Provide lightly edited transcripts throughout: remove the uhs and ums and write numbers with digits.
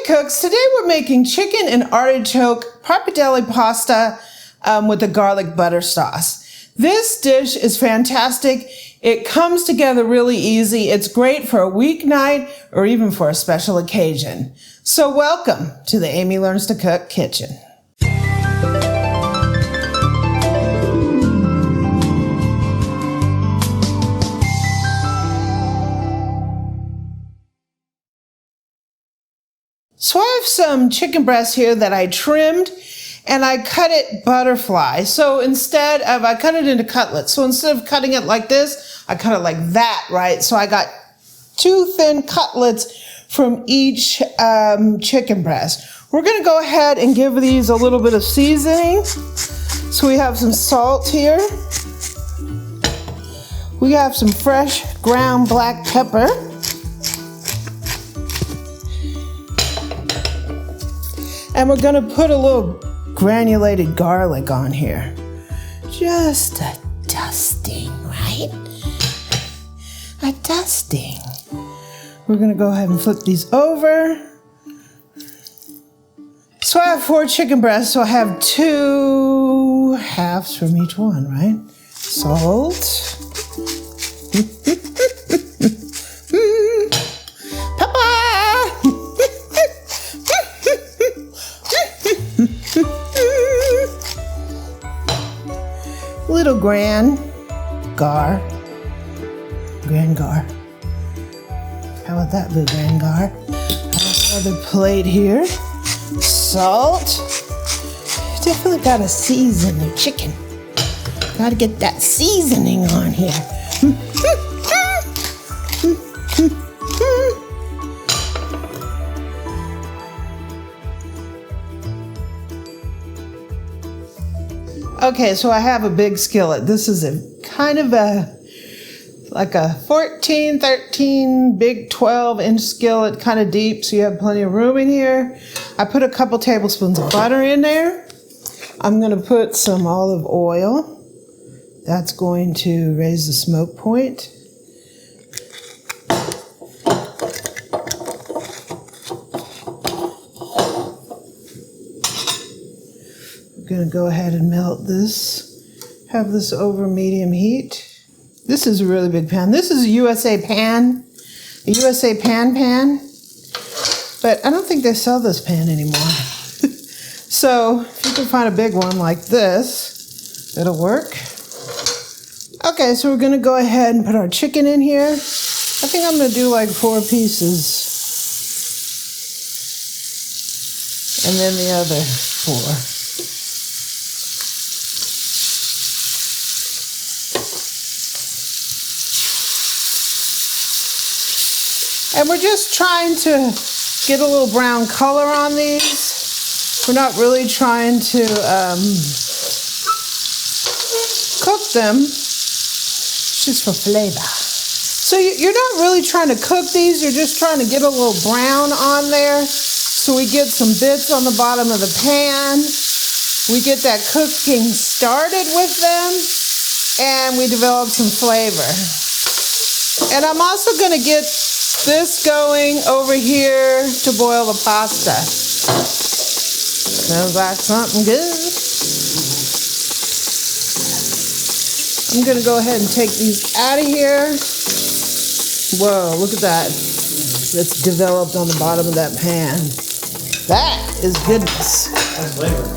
Cooks. Today we're making chicken and artichoke pappardelle pasta with a garlic butter sauce. This dish is fantastic. It comes together really easy. It's great for a weeknight or even for a special occasion. So welcome to the Amy Learns to Cook kitchen. So I have some chicken breast here that I trimmed and I cut it butterfly. So I cut it into cutlets. So instead of cutting it like this, I cut it like that, right? So I got 2 thin cutlets from each chicken breast. We're gonna go ahead and give these a little bit of seasoning. So we have some salt here. We have some fresh ground black pepper. And we're gonna put a little granulated garlic on here. Just a dusting, right? A dusting. We're gonna go ahead and flip these over. So I have 4 chicken breasts, so I have 2 halves from each one, right? Salt. Little Gran Gar. How about that, little Gran Gar? Another plate here. Salt. Definitely gotta season the chicken. Gotta get that seasoning on here. Okay, so I have a big skillet. This is like a 14, 13, big 12-inch skillet, kind of deep, so you have plenty of room in here. I put a couple tablespoons of butter in there. I'm gonna put some olive oil. That's going to raise the smoke point. I'm gonna go ahead and melt this. Have this over medium heat. This is a really big pan. This is a USA pan, but I don't think they sell this pan anymore. So if you can find a big one like this, it'll work. Okay, so we're gonna go ahead and put our chicken in here. I think I'm gonna do like 4 pieces. And then the other 4. And we're just trying to get a little brown color on these. We're not really trying to cook them, just for flavor. So you're not really trying to cook these, you're just trying to get a little brown on there. So we get some bits on the bottom of the pan. We get that cooking started with them, and we develop some flavor. And I'm also gonna get this going over here to boil the pasta. Smells like something good. I'm gonna go ahead and take these out of here. Whoa, look at that. That's developed on the bottom of that pan. That is goodness. That's flavor.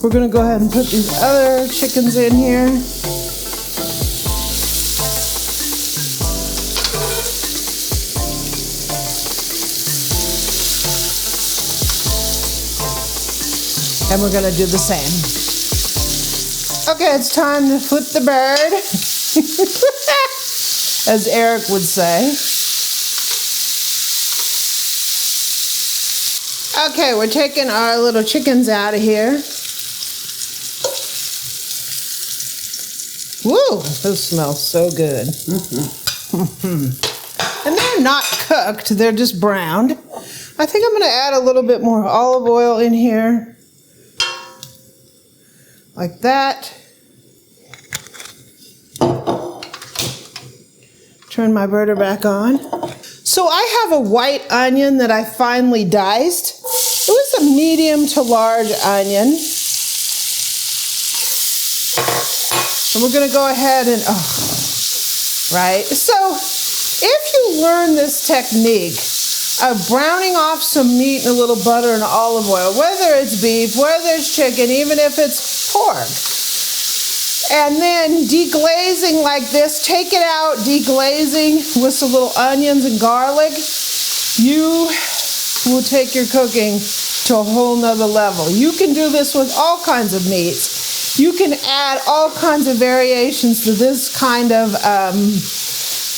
We're gonna go ahead and put these other chickens in here. And we're gonna do the same. Okay, it's time to flip the bird, as Eric would say. Okay, we're taking our little chickens out of here. Woo, this smells so good. And they're not cooked, they're just browned. I think I'm gonna add a little bit more olive oil in here. Like that. Turn my burner back on. So I have a white onion that I finely diced. It was a medium to large onion. And we're gonna go ahead and, right? So if you learn this technique of browning off some meat in a little butter and olive oil, whether it's beef, whether it's chicken, even if it's pork, and then deglazing like this, take it out, deglazing with some little onions and garlic, you will take your cooking to a whole nother level. You can do this with all kinds of meats. You can add all kinds of variations to this kind of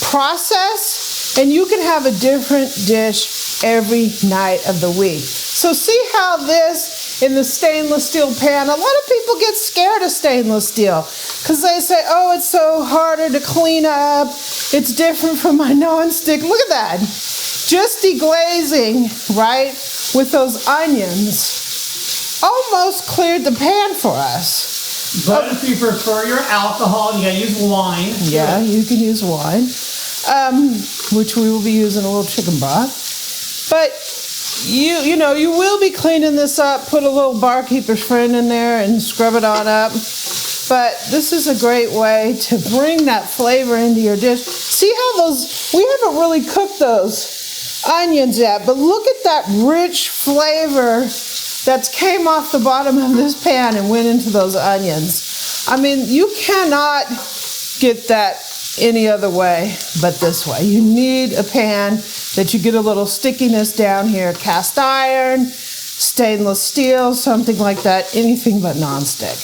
process, and you can have a different dish every night of the week. So see how this in the stainless steel pan, a lot of people get scared of stainless steel because they say, oh, it's so harder to clean up, it's different from my nonstick. Look at that. Just deglazing, right, with those onions almost cleared the pan for us. But if you prefer your alcohol, you gotta use wine. Yeah, you can use wine, which we will be using a little chicken broth. But you know, you will be cleaning this up, put a little barkeeper's friend in there and scrub it on up. But this is a great way to bring that flavor into your dish. See how those, we haven't really cooked those onions yet, but look at that rich flavor that came off the bottom of this pan and went into those onions. I mean, you cannot get that any other way but this way. You need a pan that you get a little stickiness down here. Cast iron, stainless steel, something like that, anything but nonstick.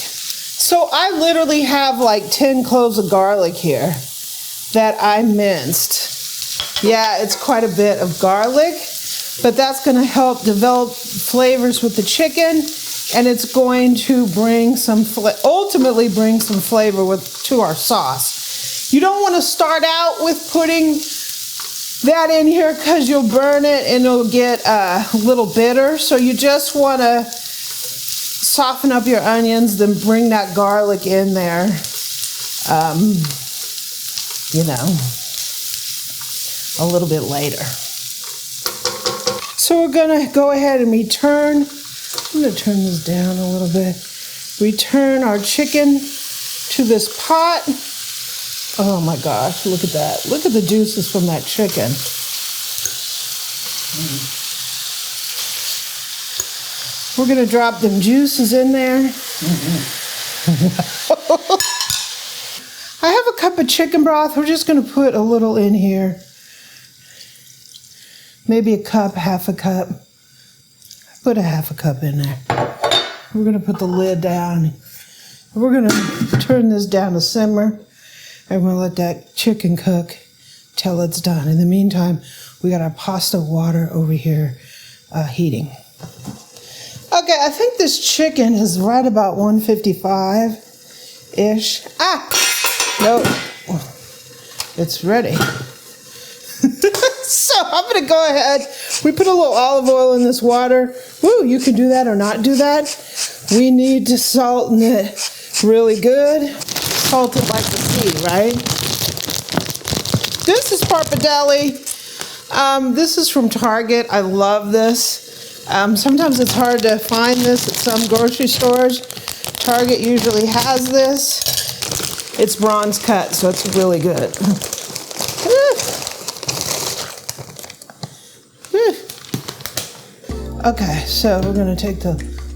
So I literally have like 10 cloves of garlic here that I minced. Yeah, it's quite a bit of garlic, but that's gonna help develop flavors with the chicken, and it's going to bring some, ultimately bring some flavor to our sauce. You don't wanna start out with putting that in here because you'll burn it and it'll get a little bitter. So you just wanna soften up your onions, then bring that garlic in there, you know, a little bit later. So we're gonna go ahead and return, I'm gonna turn this down a little bit, return our chicken to this pot. Oh my gosh, look at that. Look at the juices from that chicken. We're gonna drop them juices in there. I have a cup of chicken broth. We're just gonna put a little in here. Maybe a cup, half a cup. Put a half a cup in there. We're gonna put the lid down. We're gonna turn this down to simmer, and we'll let that chicken cook till it's done. In the meantime, we got our pasta water over here heating. Okay, I think this chicken is right about 155-ish. No, it's ready. So I'm gonna go ahead, we put a little olive oil in this water. Woo, you can do that or not do that. We need to salt it really good. Salt it like the sea, right? This is Pappardelle. This is from Target. I love this. Sometimes it's hard to find this at some grocery stores. Target usually has this. It's bronze cut, so it's really good. Okay, so we're gonna take the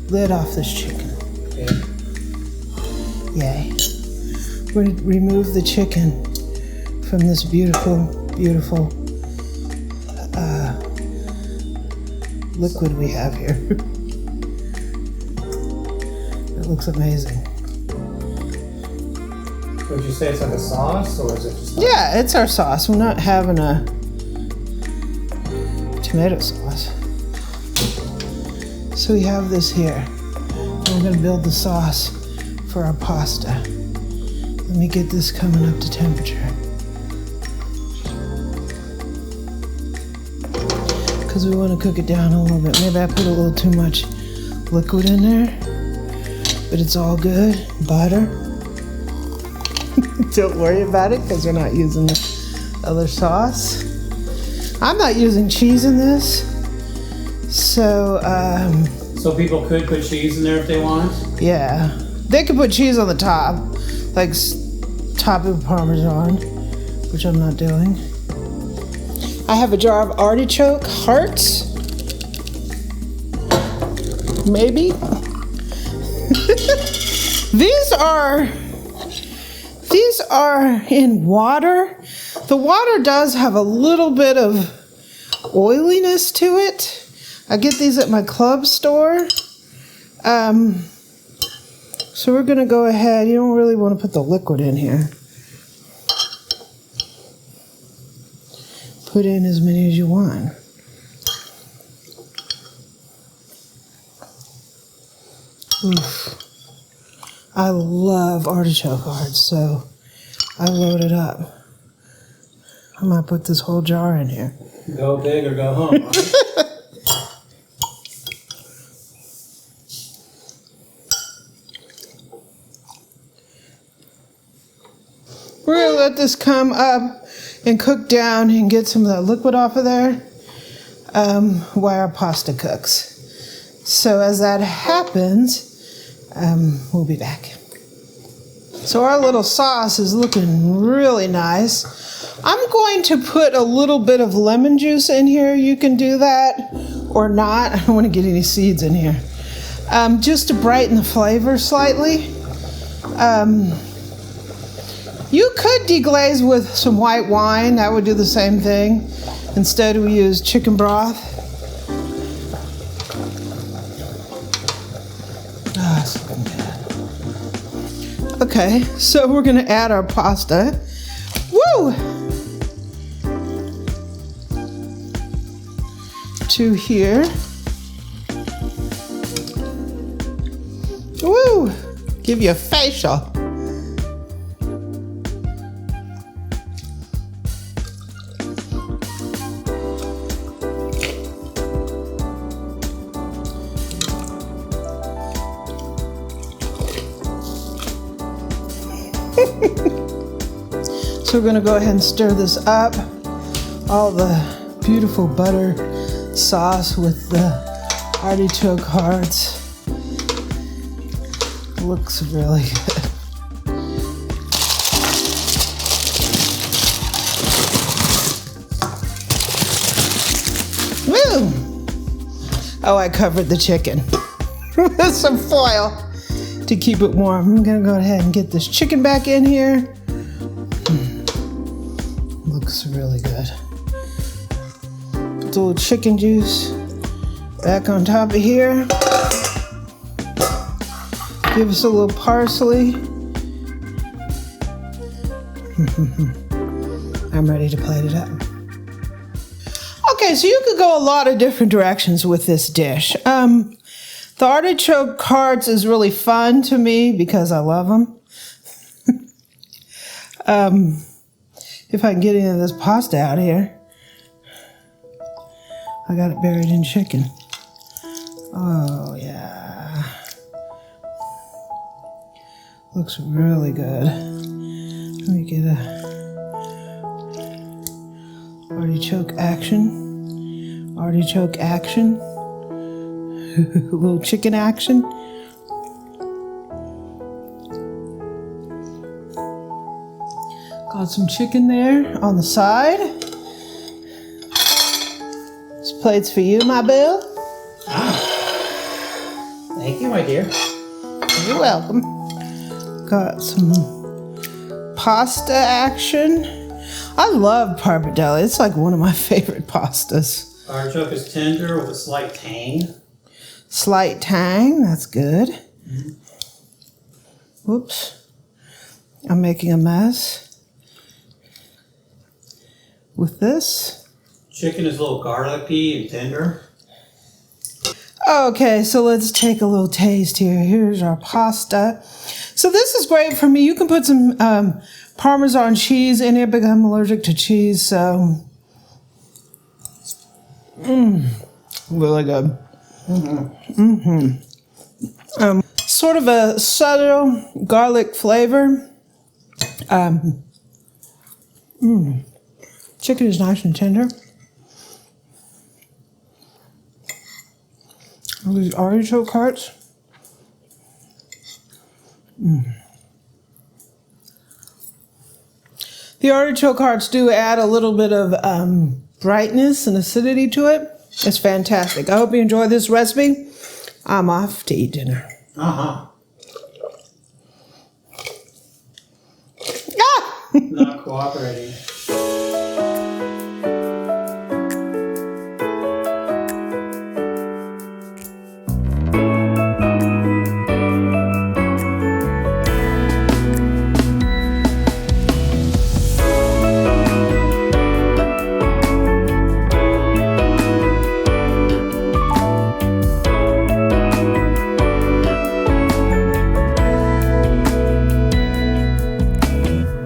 lid off this chicken. Yay. We're gonna remove the chicken from this beautiful, beautiful liquid we have here. It looks amazing. Would you say it's like a sauce, or is it just like... Yeah, it's our sauce. We're not having a tomato sauce. So we have this here. We're gonna build the sauce for our pasta. Let me get this coming up to temperature. Because we want to cook it down a little bit. Maybe I put a little too much liquid in there, but it's all good. Butter. Don't worry about it because we're not using the other sauce. I'm not using cheese in this. So, So people could put cheese in there if they want? yeah. They could put cheese on the top, like top of Parmesan, which I'm not doing. I have a jar of artichoke hearts. Maybe. These are in water. The water does have a little bit of oiliness to it. I get these at my club store. So we're gonna go ahead. You don't really want to put the liquid in here. Put in as many as you want. Oof. I love artichoke hearts, so I loaded up. I might put this whole jar in here. Go big or go home, right? We're gonna let this come up and cook down and get some of that liquid off of there while our pasta cooks. So as that happens, we'll be back. So our little sauce is looking really nice. I'm going to put a little bit of lemon juice in here. You can do that or not. I don't want to get any seeds in here. Just to brighten the flavor slightly. You could deglaze with some white wine. That would do the same thing. Instead, we use chicken broth. Ah, it's looking good. Okay, so we're gonna add our pasta. Woo! To here. Woo! Give you a facial. So we're going to go ahead and stir this up. All the beautiful butter sauce with the artichoke hearts. Looks really good. Woo! Oh, I covered the chicken with some foil to keep it warm. I'm gonna go ahead and get this chicken back in here. Looks really good. Put the little chicken juice back on top of here. Give us a little parsley. I'm ready to plate it up. Okay, so you could go a lot of different directions with this dish. The artichoke hearts is really fun to me because I love them. If I can get any of this pasta out here. I got it buried in chicken. Oh, yeah. Looks really good. Let me get a artichoke action. Artichoke action. A little chicken action. Got some chicken there on the side. This plate's for you, my Bill. Ah. Thank you, my dear. You're welcome. Got some pasta action. I love Pappardelle. It's like one of my favorite pastas. Artichoke is tender with a slight tang. Slight tang, that's good. Mm-hmm. Whoops. I'm making a mess with this. Chicken is a little garlicky and tender. Okay, so let's take a little taste here. Here's our pasta. So this is great for me. You can put some Parmesan cheese in it because I'm allergic to cheese, so really good. Sort of a subtle garlic flavor. Chicken is nice and tender. All these artichoke hearts. The artichoke hearts do add a little bit of brightness and acidity to it. It's fantastic. I hope you enjoy this recipe. I'm off to eat dinner. Uh-huh. Ah! Not cooperating.